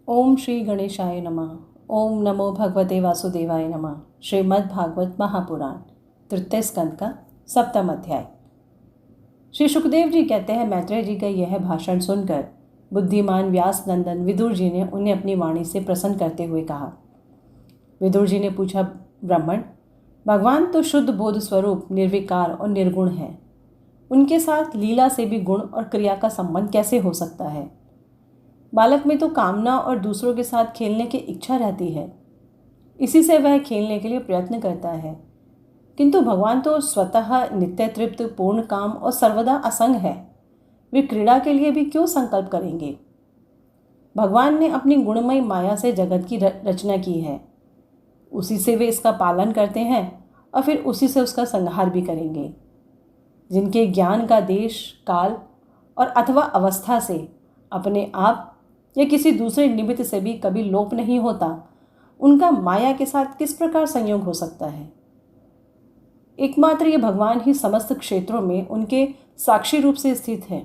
ओम श्री गणेशाय नमः। ओम नमो भगवते वासुदेवाय नमः। श्रीमद् भागवत महापुराण तृतीय स्कंद का 7वां अध्याय। श्री सुखदेव जी कहते हैं, मैत्रेय जी का यह भाषण सुनकर बुद्धिमान व्यास नंदन विदुर जी ने उन्हें अपनी वाणी से प्रसन्न करते हुए कहा। विदुर जी ने पूछा, ब्राह्मण, भगवान तो शुद्ध बोध स्वरूप निर्विकार और निर्गुण है। उनके साथ लीला से भी गुण और क्रिया का संबंध कैसे हो सकता है? बालक में तो कामना और दूसरों के साथ खेलने की इच्छा रहती है, इसी से वह खेलने के लिए प्रयत्न करता है। किंतु भगवान तो स्वतः नित्य तृप्त, पूर्ण काम और सर्वदा असंग है। वे क्रीड़ा के लिए भी क्यों संकल्प करेंगे? भगवान ने अपनी गुणमयी माया से जगत की रचना की है, उसी से वे इसका पालन करते हैं और फिर उसी से उसका संहार भी करेंगे। जिनके ज्ञान का देश, काल और अथवा अवस्था से अपने आप या किसी दूसरे निमित्त से भी कभी लोप नहीं होता, उनका माया के साथ किस प्रकार संयोग हो सकता है? एकमात्र ये भगवान ही समस्त क्षेत्रों में उनके साक्षी रूप से स्थित है।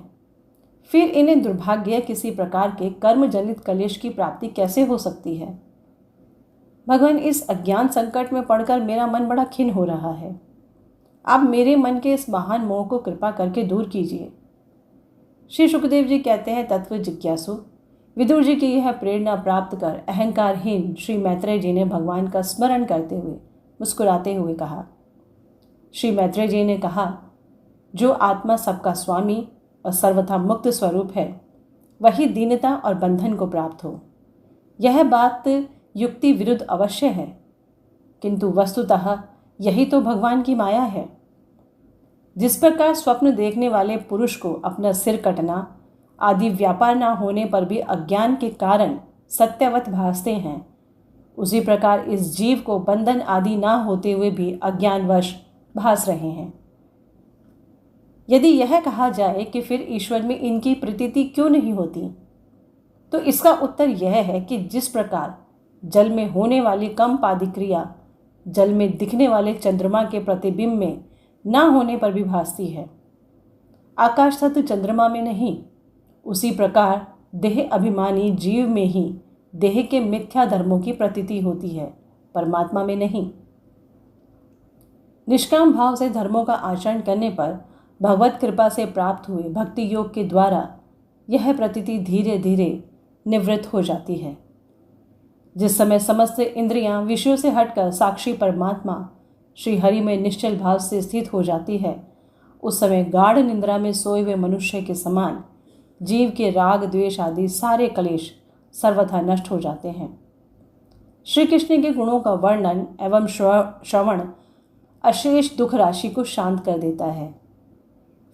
फिर इन्हें दुर्भाग्य किसी प्रकार के कर्म जनित कलेश की प्राप्ति कैसे हो सकती है? भगवान, इस अज्ञान संकट में पड़कर मेरा मन बड़ा खिन्न हो रहा है। आप मेरे मन के इस महान मोह को कृपा करके दूर कीजिए। श्री सुखदेव जी कहते हैं, तत्व जिज्ञासु विदुर जी की यह प्रेरणा प्राप्त कर अहंकारहीन श्री मैत्रेय जी ने भगवान का स्मरण करते हुए मुस्कुराते हुए कहा। श्री मैत्रेय जी ने कहा, जो आत्मा सबका स्वामी और सर्वथा मुक्त स्वरूप है, वही दीनता और बंधन को प्राप्त हो। यह बात युक्ति विरुद्ध अवश्य है, किंतु वस्तुतः यही तो भगवान की माया है। जिस प्रकार स्वप्न देखने वाले पुरुष को अपना सिर कटना आदि व्यापार न होने पर भी अज्ञान के कारण सत्यवत भासते हैं, उसी प्रकार इस जीव को बंधन आदि न होते हुए भी अज्ञानवश भास रहे हैं। यदि यह कहा जाए कि फिर ईश्वर में इनकी प्रतीति क्यों नहीं होती, तो इसका उत्तर यह है कि जिस प्रकार जल में होने वाली कंप आदि क्रिया जल में दिखने वाले चंद्रमा के प्रतिबिंब में न होने पर भी भासती है, आकाश तत्व चंद्रमा में नहीं, उसी प्रकार देह अभिमानी जीव में ही देह के मिथ्या धर्मों की प्रतीति होती है, परमात्मा में नहीं। निष्काम भाव से धर्मों का आचरण करने पर भगवत कृपा से प्राप्त हुए भक्ति योग के द्वारा यह प्रतीति धीरे धीरे निवृत्त हो जाती है। जिस समय समस्त इंद्रियां विषयों से हटकर साक्षी परमात्मा श्री हरि में निश्चल भाव से स्थित हो जाती है, उस समय गाढ़ निद्रा में सोए हुए मनुष्य के समान जीव के राग द्वेष आदि सारे कलेश सर्वथा नष्ट हो जाते हैं। श्री कृष्ण के गुणों का वर्णन एवं श्रवण अशेष दुख राशि को शांत कर देता है।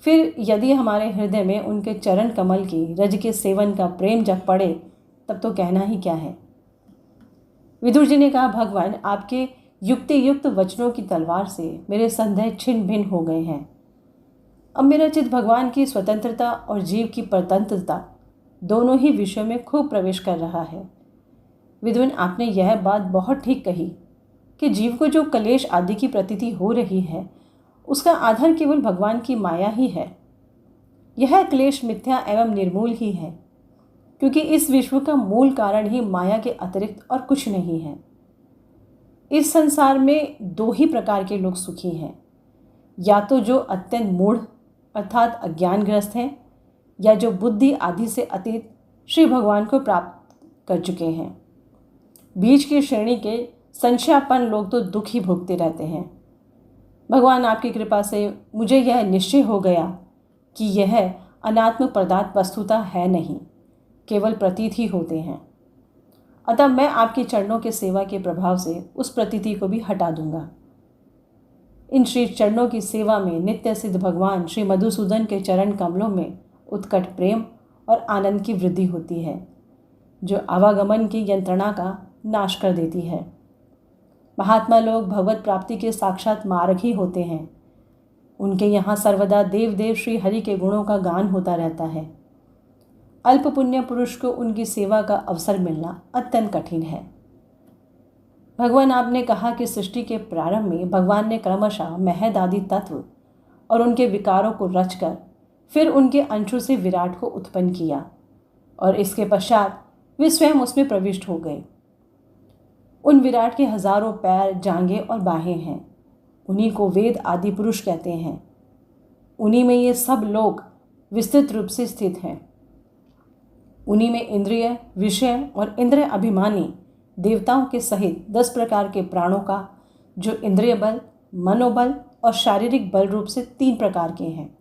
फिर यदि हमारे हृदय में उनके चरण कमल की रज के सेवन का प्रेम जग पड़े, तब तो कहना ही क्या है। विदुर जी ने कहा, भगवान, आपके युक्ति युक्त वचनों की तलवार से मेरे संदेह छिन्न भिन्न हो गए हैं। अब मेरा चित्त भगवान की स्वतंत्रता और जीव की परतंत्रता दोनों ही विषयों में खूब प्रवेश कर रहा है। विद्वान, आपने यह बात बहुत ठीक कही कि जीव को जो कलेश आदि की प्रतीति हो रही है, उसका आधार केवल भगवान की माया ही है। यह क्लेश मिथ्या एवं निर्मूल ही है, क्योंकि इस विश्व का मूल कारण ही माया के अतिरिक्त और कुछ नहीं है। इस संसार में दो ही प्रकार के लोग सुखी हैं, या तो जो अत्यंत मूढ़ अर्थात अज्ञानग्रस्त हैं, या जो बुद्धि आदि से अतीत श्री भगवान को प्राप्त कर चुके हैं। बीच की श्रेणी के संशयापन लोग तो दुख ही भोगते रहते हैं। भगवान, आपकी कृपा से मुझे यह निश्चय हो गया कि यह अनात्म पदार्थ वस्तुतः है नहीं, केवल प्रतीत ही होते हैं। अतः मैं आपके चरणों के सेवा के प्रभाव से उस प्रतीति को भी हटा दूंगा। इन श्री चरणों की सेवा में नित्य सिद्ध भगवान श्री मधुसूदन के चरण कमलों में उत्कट प्रेम और आनंद की वृद्धि होती है, जो आवागमन की यंत्रणा का नाश कर देती है। महात्मा लोग भगवत प्राप्ति के साक्षात मार्ग ही होते हैं। उनके यहाँ सर्वदा देव देव श्री हरि के गुणों का गान होता रहता है। अल्प पुण्य पुरुष को उनकी सेवा का अवसर मिलना अत्यंत कठिन है। भगवान, आपने कहा कि सृष्टि के प्रारंभ में भगवान ने क्रमशः महद आदि तत्व और उनके विकारों को रचकर फिर उनके अंशों से विराट को उत्पन्न किया, और इसके पश्चात वे स्वयं उसमें प्रविष्ट हो गए। उन विराट के हजारों पैर, जांघें और बाहें हैं। उन्हीं को वेद आदि पुरुष कहते हैं। उन्हीं में ये सब लोग विस्तृत रूप से स्थित हैं। उन्हीं में इंद्रिय, विषय और इंद्रिय अभिमानी देवताओं के सहित 10 प्रकार के प्राणों का, जो इंद्रिय बल, मनोबल और शारीरिक बल रूप से 3 प्रकार के हैं,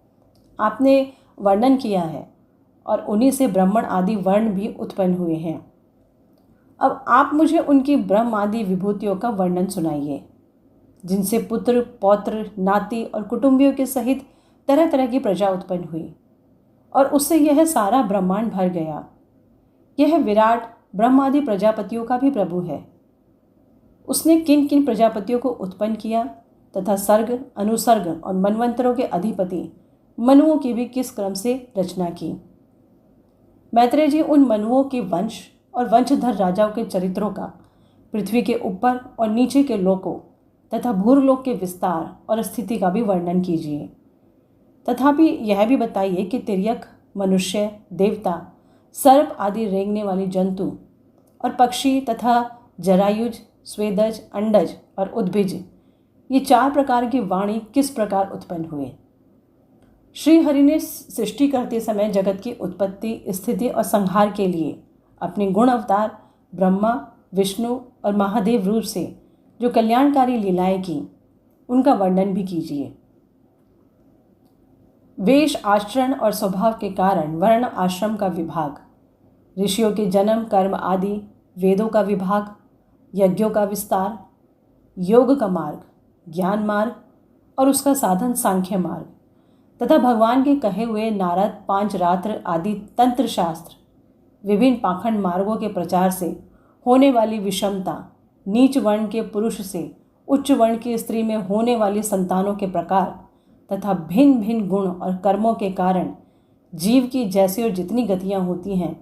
आपने वर्णन किया है। और उन्हीं से ब्राह्मण आदि वर्ण भी उत्पन्न हुए हैं। अब आप मुझे उनकी ब्रह्म आदि विभूतियों का वर्णन सुनाइए, जिनसे पुत्र, पौत्र, नाती और कुटुंबियों के सहित तरह तरह की प्रजा उत्पन्न हुई और उससे यह सारा ब्रह्मांड भर गया। यह विराट ब्रह्मादि प्रजापतियों का भी प्रभु है। उसने किन किन प्रजापतियों को उत्पन्न किया तथा सर्ग, अनुसर्ग और मनवंतरों के अधिपति मनुओं की भी किस क्रम से रचना की। मैत्रेय जी उन मनुओं के वंश और वंशधर राजाओं के चरित्रों का, पृथ्वी के ऊपर और नीचे के लोकों तथा भूरलोक के विस्तार और स्थिति का भी वर्णन कीजिए। तथापि यह भी बताइए कि तिर्यक, मनुष्य, देवता, सर्प आदि रेंगने वाली जंतु और पक्षी तथा जरायुज, स्वेदज, अंडज और उद्भिज, ये 4 प्रकार की वाणी किस प्रकार उत्पन्न हुए। श्री हरि ने सृष्टि करते समय जगत की उत्पत्ति, स्थिति और संहार के लिए अपने गुण अवतार ब्रह्मा, विष्णु और महादेव रूप से जो कल्याणकारी लीलाएं की, उनका वर्णन भी कीजिए। वेश, आचरण और स्वभाव के कारण वर्ण आश्रम का विभाग, ऋषियों के जन्म, कर्म आदि, वेदों का विभाग, यज्ञों का विस्तार, योग का मार्ग, ज्ञान मार्ग और उसका साधन सांख्य मार्ग, तथा भगवान के कहे हुए नारद, 5 रात्र आदि तंत्र शास्त्र, विभिन्न पाखंड मार्गों के प्रचार से होने वाली विषमता, नीच वर्ण के पुरुष से उच्च वर्ण की स्त्री में होने वाली संतानों के प्रकार तथा भिन्न भिन्न गुण और कर्मों के कारण जीव की जैसी और जितनी गतियाँ होती हैं,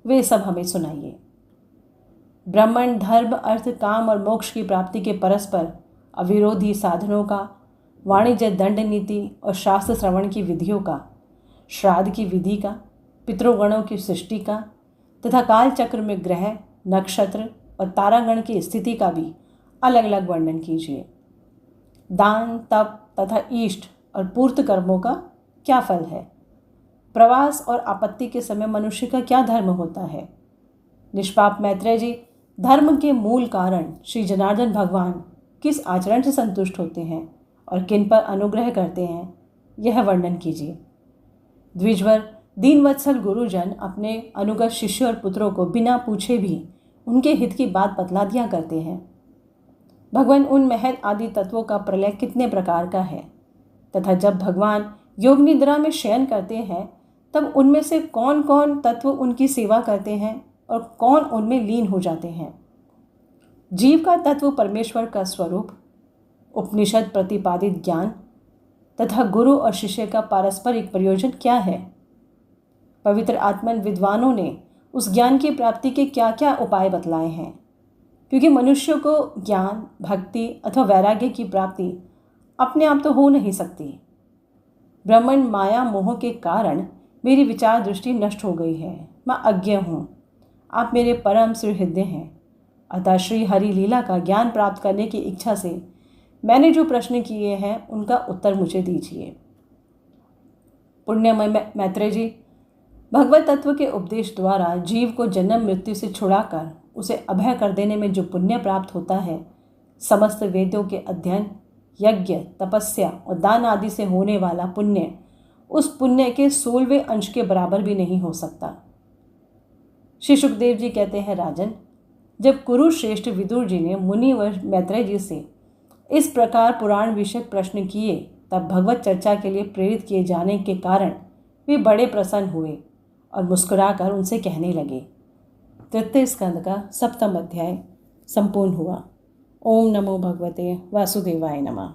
वे सब हमें सुनाइए। ब्रह्मांड, धर्म, अर्थ, काम और मोक्ष की प्राप्ति के परस्पर अविरोधी साधनों का, वाणिज्य, दंड नीति और शास्त्र श्रवण की विधियों का, श्राद्ध की विधि का, पितृगणों की सृष्टि का तथा काल चक्र में ग्रह, नक्षत्र और तारागण की स्थिति का भी अलग अलग वर्णन कीजिए। दान, तप तथा इष्ट और पूर्त कर्मों का क्या फल है। प्रवास और आपत्ति के समय मनुष्य का क्या धर्म होता है। निष्पाप मैत्रेय जी, धर्म के मूल कारण श्री जनार्दन भगवान किस आचरण से संतुष्ट होते हैं और किन पर अनुग्रह करते हैं, यह वर्णन कीजिए। द्विजवर, दीनवत्सल गुरुजन अपने अनुगत शिष्य और पुत्रों को बिना पूछे भी उनके हित की बात बतला दिया करते हैं। भगवान उन महत आदि तत्वों का प्रलय कितने प्रकार का है तथा जब भगवान योग निद्रा में शयन करते हैं तब उनमें से कौन कौन तत्व उनकी सेवा करते हैं और कौन उनमें लीन हो जाते हैं। जीव का तत्व परमेश्वर का स्वरूप, उपनिषद प्रतिपादित ज्ञान तथा गुरु और शिष्य का पारस्परिक प्रयोजन क्या है। पवित्र आत्मन विद्वानों ने उस ज्ञान की प्राप्ति के क्या क्या उपाय बतलाए हैं, क्योंकि मनुष्य को ज्ञान, भक्ति अथवा वैराग्य की प्राप्ति अपने आप तो हो नहीं सकती। ब्रह्मांड माया मोह के कारण मेरी विचार दृष्टि नष्ट हो गई है। मैं अज्ञ हूँ, आप मेरे परम सुहृदय हैं। अतः श्री हरि लीला का ज्ञान प्राप्त करने की इच्छा से मैंने जो प्रश्न किए हैं उनका उत्तर मुझे दीजिए। पुण्यमय मैत्रेय जी, भगवत तत्व के उपदेश द्वारा जीव को जन्म मृत्यु से छुड़ाकर उसे अभय कर देने में जो पुण्य प्राप्त होता है, समस्त वेदों के अध्ययन, यज्ञ, तपस्या और दान आदि से होने वाला पुण्य उस पुण्य के 16वें अंश के बराबर भी नहीं हो सकता। श्री सुखदेव जी कहते हैं, राजन, जब कुरुश्रेष्ठ विदुर जी ने मुनि व मैत्रेय जी से इस प्रकार पुराण विषयक प्रश्न किए, तब भगवत चर्चा के लिए प्रेरित किए जाने के कारण वे बड़े प्रसन्न हुए और मुस्कुराकर उनसे कहने लगे। 3 स्कंद का 7वां अध्याय संपूर्ण हुआ। ओम नमो भगवते वासुदेवाय नमः।